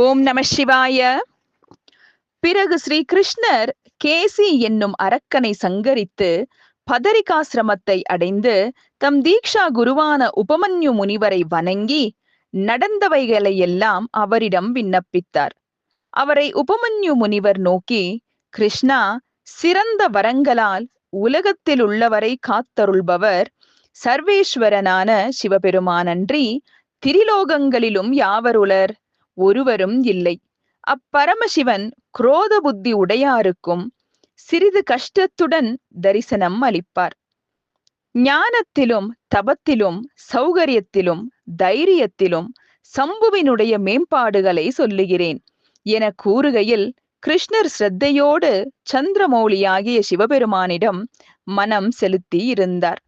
ஓம் நம சிவாய. பிறகு ஸ்ரீ கிருஷ்ணர் கேசி என்னும் அரக்கனை சங்கரித்து பதரிகாசிரமத்தை அடைந்து தம் தீக்ஷா குருவான உபமன்யு முனிவரை வணங்கி நடந்தவைகளையெல்லாம் அவரிடம் விண்ணப்பித்தார். அவரை உபமன்யு முனிவர் நோக்கி, கிருஷ்ணா, சிறந்த வரங்களால் உலகத்தில் உள்ளவரை காத்தருள்பவர் சர்வேஸ்வரனான சிவபெருமானன்றி திரிலோகங்களிலும் யாவருளர்? ஒருவரும் இல்லை. அப்பரமசிவன் குரோத புத்தி உடையாருக்கும் சிறிது கஷ்டத்துடன் தரிசனம் அளிப்பார். ஞானத்திலும் தபத்திலும் சௌகரியத்திலும் தைரியத்திலும் சம்புவினுடைய மேம்பாடுகளை சொல்லுகிறேன் என கூறுகையில் கிருஷ்ணர் சிரத்தையோடு சந்திரமௌலியாகிய சிவபெருமானிடம் மனம் செலுத்தி இருந்தார்.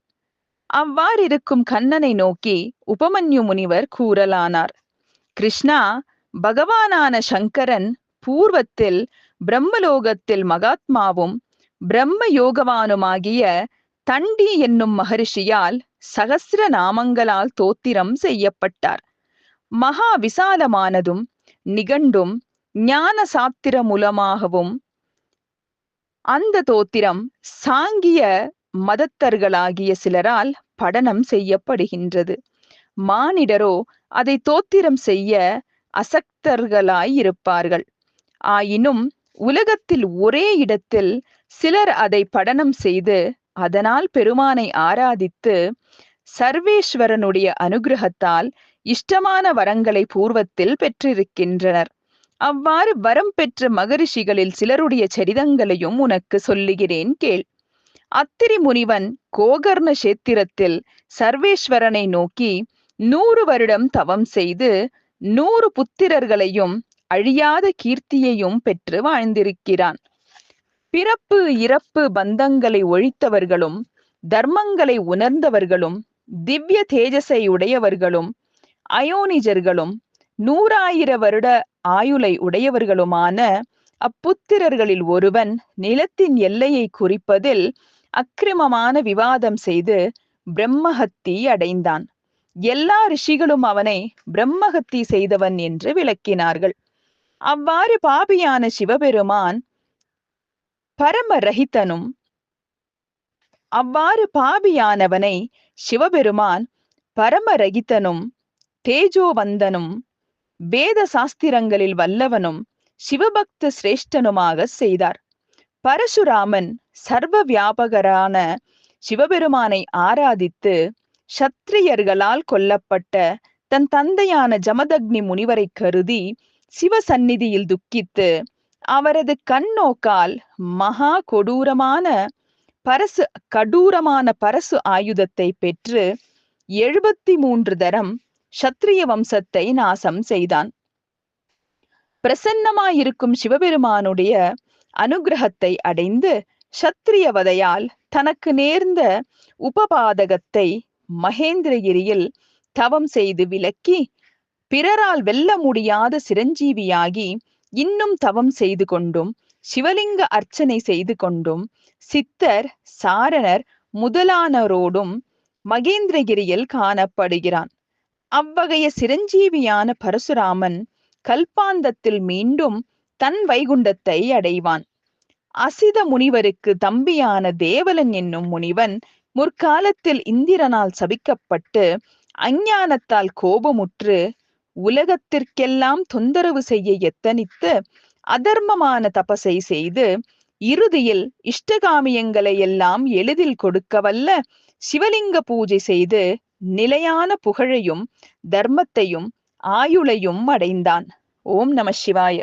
அவ்வாறிருக்கும் கண்ணனை நோக்கி உபமன்யு முனிவர் கூறலானார். கிருஷ்ணா, பகவானான சங்கரன் பூர்வத்தில் பிரம்மலோகத்தில் மகாத்மாவும் பிரம்ம யோகவானுமாகிய தண்டி என்னும் மகரிஷியால் சகசிர நாமங்களால் தோத்திரம் செய்யப்பட்டார். மகா விசாலமானதும் நிகண்டும் ஞான சாத்திர மூலமாகவும் அந்த தோத்திரம் சாங்கிய மதத்தர்களாகிய சிலரால் படனம் செய்யப்படுகின்றது. மானிடரோ அதை தோத்திரம் செய்ய அசக்தர்களாயிருப்பார்கள். ஆயினும் உலகத்தில் ஒரே இடத்தில் சிலர் அதை படனம் செய்து அதனால் பெருமானை ஆராதித்து சர்வேஸ்வரனுடைய அனுகிரகத்தால் இஷ்டமான வரங்களை பூர்வத்தில் பெற்றிருக்கின்றனர். அவ்வாறு வரம் பெற்ற மகரிஷிகளில் சிலருடைய சரிதங்களையும் உனக்கு சொல்லுகிறேன் கேள். அத்திரி முனிவன் கோகர்ண சேத்திரத்தில் சர்வேஸ்வரனை நோக்கி 100 வருடம் தவம் செய்து 100 புத்திரர்களையும் அழியாத கீர்த்தியையும் பெற்று வாழ்ந்திருக்கிறான். பிறப்பு இறப்பு பந்தங்களை ஒழித்தவர்களும் தர்மங்களை உணர்ந்தவர்களும் திவ்ய தேஜஸை உடையவர்களும் அயோனிஜர்களும் 100,000 வருட ஆயுளை உடையவர்களுமான அப்புத்திரர்களில் ஒருவன் நிலத்தின் எல்லையை குறிப்பதில் அக்கிரமமான விவாதம் செய்து பிரம்மஹத்தி அடைந்தான். எல்லா ரிஷிகளும் அவனை பிரம்மஹத்தி செய்தவன் என்று விளக்கினார்கள். அவ்வாறு பாபியான சிவபெருமான் பரமரஹிதனும் பாபியானவனை சிவபெருமான் பரமரகிதனும் தேஜோவந்தனும் வேத சாஸ்திரங்களில் வல்லவனும் சிவபக்த சிரேஷ்டனுமாக செய்தார். பரசுராமன் சர்வ வியாபகரான சிவபெருமானை ஆராதித்து சத்திரியர்களால் கொல்லப்பட்ட தன் தந்தையான ஜமதக்னி முனிவரை கருதி சிவசந்நிதியில் துக்கித்து அவரது கண்ணோக்கால் மகா கடூரமான பரசு ஆயுதத்தை பெற்று 73 தரம் சத்திரிய வம்சத்தை நாசம் செய்தான். பிரசன்னமாயிருக்கும் சிவபெருமானுடைய அனுகிரகத்தை அடைந்து சத்திரியவதையால் தனக்கு நேர்ந்த உபபாதகத்தை மகேந்திரகிரியில் தவம் செய்து விலக்கி பிறரால் வெல்ல முடியாத சிரஞ்சீவியாகி இன்னும் தவம் செய்து கொண்டும் சிவலிங்க அர்ச்சனை செய்து கொண்டும் சித்தர் சாரணர் முதலானோரோடும் மகேந்திரகிரியில் காணப்படுகிறான். அவ்வகைய சிரஞ்சீவியான பரசுராமன் கல்பாந்தத்தில் மீண்டும் தன் வைகுண்டத்தை அடைவான். அசித முனிவருக்கு தம்பியான தேவலன் என்னும் முனிவன் முற்காலத்தில் இந்திரனால் சபிக்கப்பட்டு அஞ்ஞானத்தால் கோபமுற்று உலகத்திற்கெல்லாம் தொந்தரவு செய்ய எத்தனித்து அதர்மமான தபசை செய்து இறுதியில் இஷ்டகாமியங்களை எல்லாம் எளிதில் கொடுக்க வல்ல சிவலிங்க பூஜை செய்து நிலையான புகழையும் தர்மத்தையும் ஆயுளையும் அடைந்தான். ஓம் நம சிவாய.